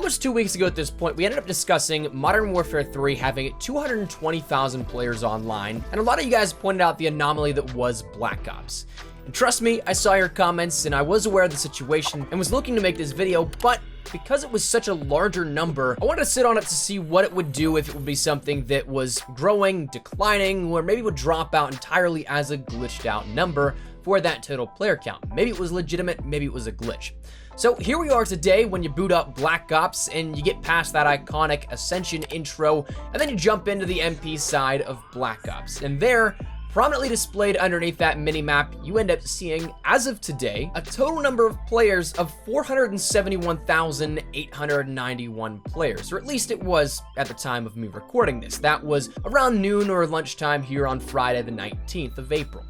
almost 2 weeks ago at this point, we ended up discussing Modern Warfare 3 having 220,000 players online, and a lot of you guys pointed out the anomaly that was Black Ops. And trust me, I saw your comments and I was aware of the situation and was looking to make this video, but because it was such a larger number, I wanted to sit on it to see what it would do if it would be something that was growing, declining, or maybe would drop out entirely as a glitched out number for that total player count. Maybe it was legitimate, maybe it was a glitch. So here we are today when you boot up Black Ops and you get past that iconic Ascension intro, and then you jump into the MP side of Black Ops. And there, prominently displayed underneath that mini-map, you end up seeing, as of today, a total number of players of 471,891 players, or at least it was at the time of me recording this. That was around noon or lunchtime here on Friday the 19th of April.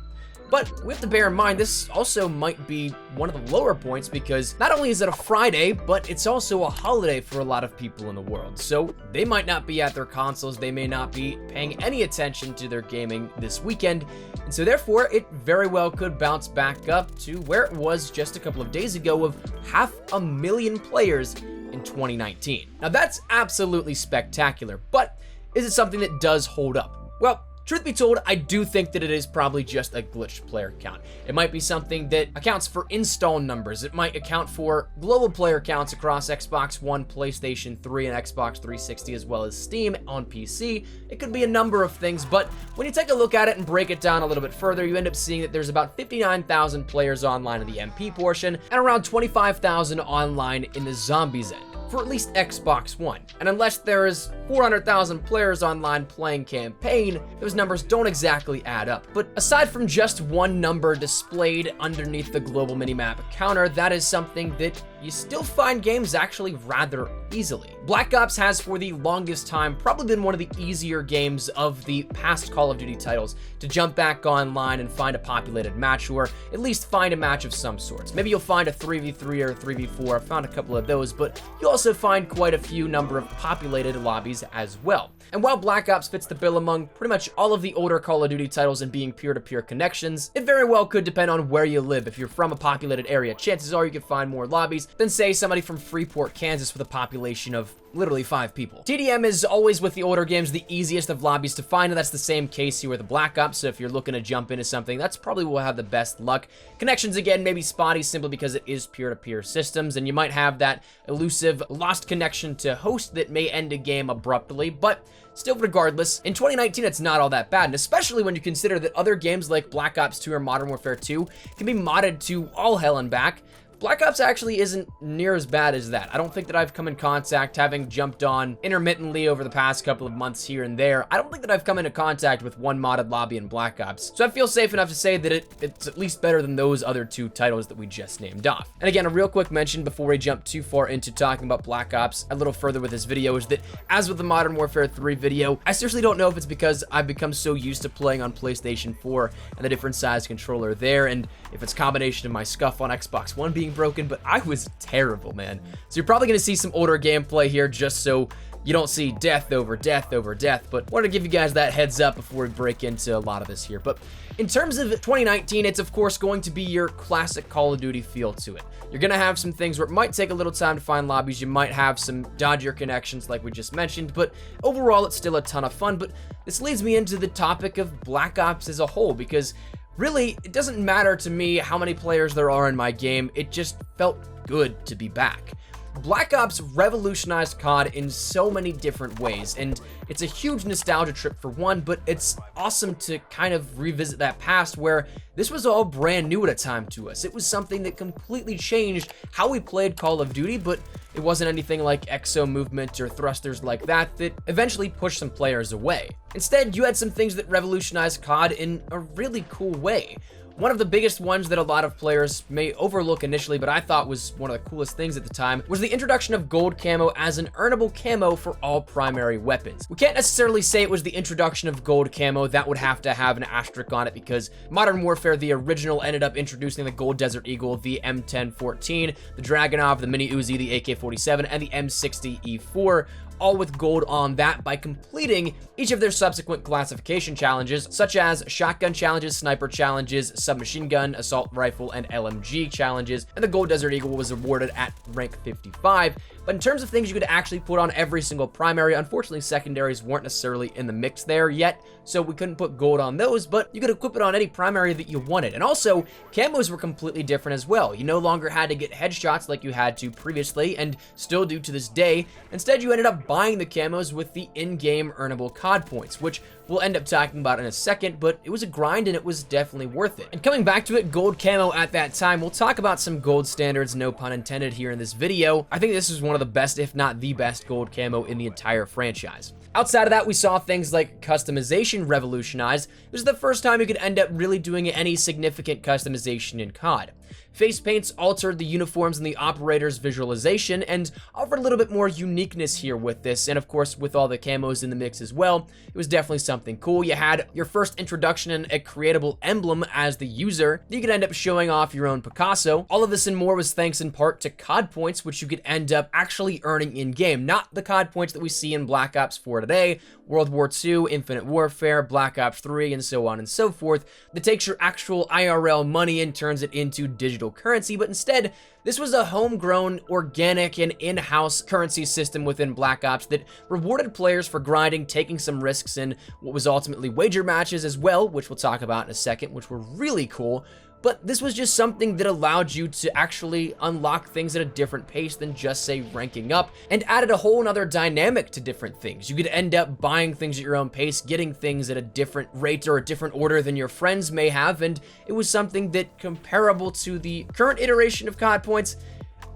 But we have to bear in mind, this also might be one of the lower points because not only is it a Friday, but it's also a holiday for a lot of people in the world. So they might not be at their consoles, they may not be paying any attention to their gaming this weekend. And so therefore, it very well could bounce back up to where it was just a couple of days ago of 500,000 players in 2019. Now that's absolutely spectacular, but is it something that does hold up? Well, truth be told, I do think that it is probably just a glitched player count. It might be something that accounts for install numbers. It might account for global player counts across Xbox One, PlayStation 3, and Xbox 360, as well as Steam on PC. It could be a number of things, but when you take a look at it and break it down a little bit further, you end up seeing that there's about 59,000 players online in the MP portion and around 25,000 online in the Zombies end, for at least Xbox One. And unless there is 400,000 players online playing campaign, those numbers don't exactly add up. But aside from just one number displayed underneath the global minimap counter, that is something that you still find games actually rather easily. Black Ops has for the longest time probably been one of the easier games of the past Call of Duty titles to jump back online and find a populated match, or at least find a match of some sorts. Maybe you'll find a 3v3 or a 3v4, I've found a couple of those, but you also find quite a few number of populated lobbies as well. And while Black Ops fits the bill among pretty much all of the older Call of Duty titles in being peer-to-peer connections, it very well could depend on where you live. If you're from a populated area, chances are you could find more lobbies than, say, somebody from Freeport, Kansas with a population of literally 5 people. TDM is always, with the older games, the easiest of lobbies to find, and that's the same case here with the Black Ops, so if you're looking to jump into something, that's probably will have the best luck. Connections, again, maybe spotty simply because it is peer-to-peer systems, and you might have that elusive lost connection to host that may end a game abruptly, but still, regardless, in 2019, it's not all that bad, and especially when you consider that other games like Black Ops 2 or Modern Warfare 2 can be modded to all hell and back. Black Ops actually isn't near as bad as that. I don't think that I've come in contact, having jumped on intermittently over the past couple of months here and there, I don't think that I've come into contact with one modded lobby in Black Ops. So I feel safe enough to say that it's at least better than those other 2 titles that we just named off. And again, a real quick mention before we jump too far into talking about Black Ops a little further with this video is that, as with the Modern Warfare 3 video, I seriously don't know if it's because I've become so used to playing on PlayStation 4 and the different size controller there, and if it's a combination of my scuff on Xbox One being broken, but I was terrible, man. So you're probably going to see some older gameplay here just so you don't see death over death over death, but wanted to give you guys that heads up before we break into a lot of this here. But in terms of 2019, it's of course going to be your classic Call of Duty feel to it. You're going to have some things where it might take a little time to find lobbies, you might have some dodgier connections like we just mentioned, but overall it's still a ton of fun. But this leads me into the topic of Black Ops as a whole, because really, it doesn't matter to me how many players there are in my game, it just felt good to be back. Black Ops revolutionized COD in so many different ways, and it's a huge nostalgia trip for one, but it's awesome to kind of revisit that past where this was all brand new at a time to us. It was something that completely changed how we played Call of Duty, but it wasn't anything like exo movement or thrusters like that that eventually pushed some players away. Instead, you had some things that revolutionized COD in a really cool way. One of the biggest ones that a lot of players may overlook initially, but I thought was one of the coolest things at the time, was the introduction of gold camo as an earnable camo for all primary weapons. We can't necessarily say it was the introduction of gold camo. That would have to have an asterisk on it because Modern Warfare, the original, ended up introducing the Gold Desert Eagle, the M1014, the Dragunov, the Mini Uzi, the AK-47, and the M60E4, all with gold on that by completing each of their subsequent classification challenges, such as shotgun challenges, sniper challenges, submachine gun, assault rifle, and LMG challenges, and the gold Desert Eagle was awarded at rank 55. But in terms of things you could actually put on every single primary, unfortunately secondaries weren't necessarily in the mix there yet, so we couldn't put gold on those, but you could equip it on any primary that you wanted. And also, camos were completely different as well. You no longer had to get headshots like you had to previously, and still do to this day. Instead, you ended up buying the camos with the in-game earnable COD points, which we'll end up talking about in a second, but it was a grind and it was definitely worth it. And coming back to it, gold camo at that time, we'll talk about some gold standards, no pun intended, here in this video. I think this is one of the best, if not the best, gold camo in the entire franchise. Outside of that, we saw things like customization revolutionized. This is the first time you could end up really doing any significant customization in COD. Face paints altered the uniforms and the operator's visualization and offered a little bit more uniqueness here with this, and of course with all the camos in the mix as well, it was definitely something cool. You had your first introduction in a creatable emblem as the user. You could end up showing off your own Picasso. All of this and more was thanks in part to COD points, which you could end up actually earning in-game, not the COD points that we see in Black Ops 4 today, World War II, Infinite Warfare, Black Ops 3, and so on and so forth, that takes your actual IRL money and turns it into digital currency, but instead, this was a homegrown, organic, and in-house currency system within Black Ops that rewarded players for grinding, taking some risks in what was ultimately wager matches as well, which we'll talk about in a second, which were really cool. But this was just something that allowed you to actually unlock things at a different pace than just, say, ranking up, and added a whole nother dynamic to different things. You could end up buying things at your own pace, getting things at a different rate or a different order than your friends may have, and it was something that, comparable to the current iteration of COD points,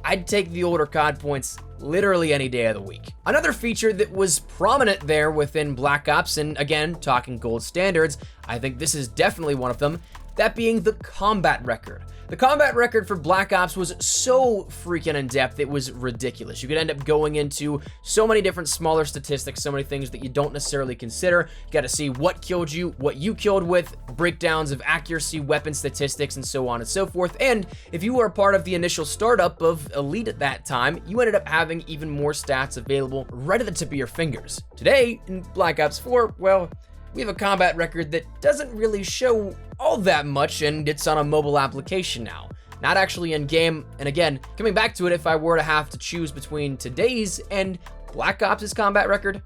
I'd take the older COD points literally any day of the week. Another feature that was prominent there within Black Ops, and again, talking gold standards, I think this is definitely one of them, that being the combat record. The combat record for Black Ops was so freaking in-depth, it was ridiculous. You could end up going into so many different smaller statistics, so many things that you don't necessarily consider. You got to see what killed you, what you killed with, breakdowns of accuracy, weapon statistics, and so on and so forth. And if you were a part of the initial startup of Elite at that time, you ended up having even more stats available right at the tip of your fingers. Today, in Black Ops 4, well, we have a combat record that doesn't really show all that much, and it's on a mobile application now, not actually in game. And again, coming back to it, if I were to have to choose between today's and Black Ops' combat record,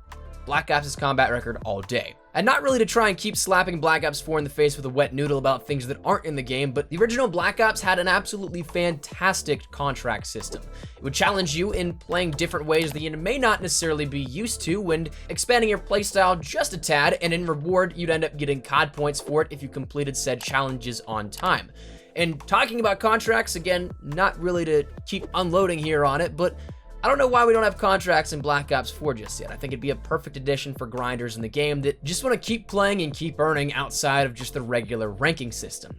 Black Ops' combat record all day. And not really to try and keep slapping Black Ops 4 in the face with a wet noodle about things that aren't in the game, but the original Black Ops had an absolutely fantastic contract system. It would challenge you in playing different ways that you may not necessarily be used to, and expanding your playstyle just a tad, and in reward, you'd end up getting COD points for it if you completed said challenges on time. And talking about contracts, again, not really to keep unloading here on it, but I don't know why we don't have contracts in Black Ops 4 just yet. I think it'd be a perfect addition for grinders in the game that just want to keep playing and keep earning outside of just the regular ranking system.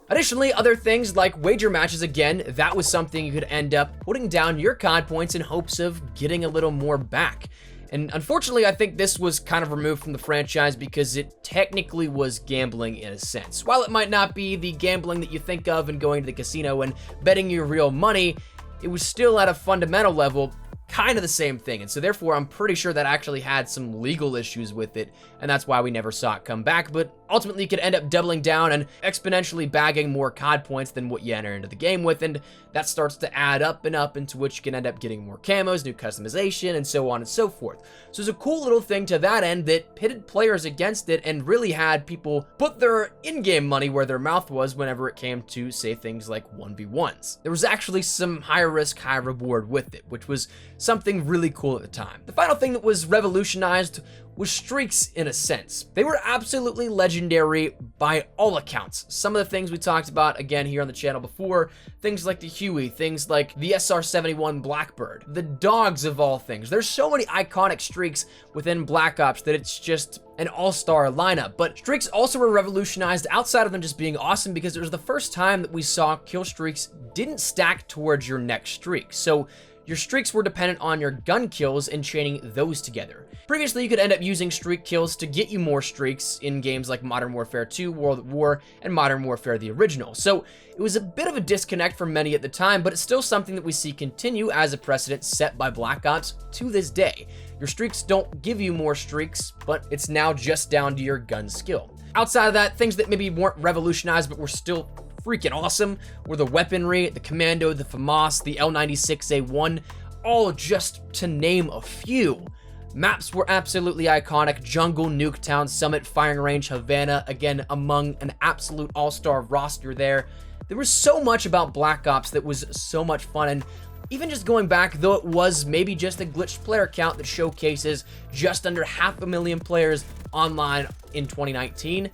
Additionally, other things like wager matches, again, that was something you could end up putting down your COD points in hopes of getting a little more back. And unfortunately, I think this was kind of removed from the franchise because it technically was gambling in a sense. While it might not be the gambling that you think of and going to the casino and betting your real money, it was still at a fundamental level kind of the same thing, and so therefore I'm pretty sure that actually had some legal issues with it, and that's why we never saw it come back. But ultimately you could end up doubling down and exponentially bagging more COD points than what you enter into the game with, and that starts to add up and up, into which you can end up getting more camos, new customization, and so on and so forth. So it's a cool little thing to that end that pitted players against it and really had people put their in-game money where their mouth was whenever it came to, say, things like 1v1s. There was actually some high risk, high reward with it, which was something really cool at the time. The final thing that was revolutionized was streaks in a sense. They were absolutely legendary by all accounts. Some of the things we talked about again here on the channel before, things like the Huey, things like the SR-71 Blackbird, the dogs of all things. There's so many iconic streaks within Black Ops that it's just an all-star lineup. But streaks also were revolutionized outside of them just being awesome because it was the first time that we saw kill streaks didn't stack towards your next streak. So your streaks were dependent on your gun kills and chaining those together. Previously, you could end up using streak kills to get you more streaks in games like Modern Warfare 2, World at War, and Modern Warfare the original. So it was a bit of a disconnect for many at the time, but it's still something that we see continue as a precedent set by Black Ops to this day. Your streaks don't give you more streaks, but it's now just down to your gun skill. Outside of that, things that maybe weren't revolutionized but were still freaking awesome were the weaponry, the Commando, the FAMAS, the L96A1, all just to name a few. Maps were absolutely iconic: Jungle, Nuketown, Summit, Firing Range, Havana, again among an absolute all-star roster there. There was so much about Black Ops that was so much fun, and even just going back, though it was maybe just a glitched player count that showcases just under 500,000 players online in 2019,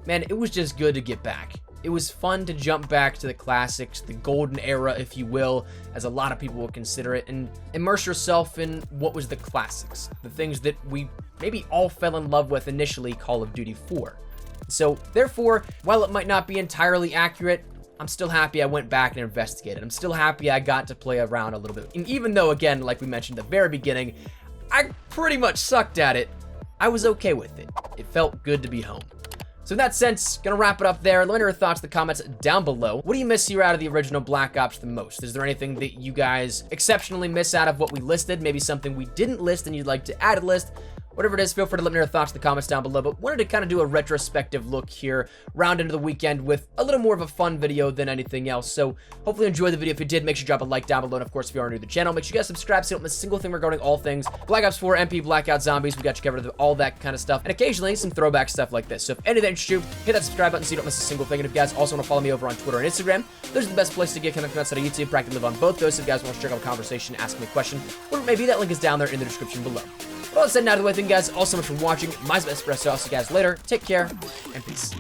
man, it was just good to get back. It was fun to jump back to the classics, the golden era, if you will, as a lot of people will consider it, and immerse yourself in what was the classics, the things that we maybe all fell in love with initially, Call of Duty 4. So, therefore, while it might not be entirely accurate, I'm still happy I went back and investigated. I'm still happy I got to play around a little bit. And even though, again, like we mentioned at the very beginning, I pretty much sucked at it, I was okay with it. It felt good to be home. So in that sense, gonna wrap it up there. Let me know your thoughts in the comments down below. What do you miss here out of the original Black Ops the most? Is there anything that you guys exceptionally miss out of what we listed? Maybe something we didn't list and you'd like to add a list? Whatever it is, feel free to let me know your thoughts in the comments down below, but wanted to kind of do a retrospective look here, round into the weekend with a little more of a fun video than anything else. So hopefully you enjoyed the video. If you did, make sure you drop a like down below, and of course, if you are new to the channel, make sure you guys subscribe so you don't miss a single thing regarding all things Black Ops 4, MP, Blackout, Zombies. We got you covered with all that kind of stuff, and occasionally some throwback stuff like this. So if any of that interests you, hit that subscribe button so you don't miss a single thing. And if you guys also want to follow me over on Twitter and Instagram, those are the best places to get connected outside of YouTube. Practically live on both those. So if you guys want to check out a conversation, ask me a question, whatever it may be, that link is down there in the description below. Well, that's it. Now, the way, thank you guys all so much for watching. My Espresso. I'll see you guys later. Take care and peace.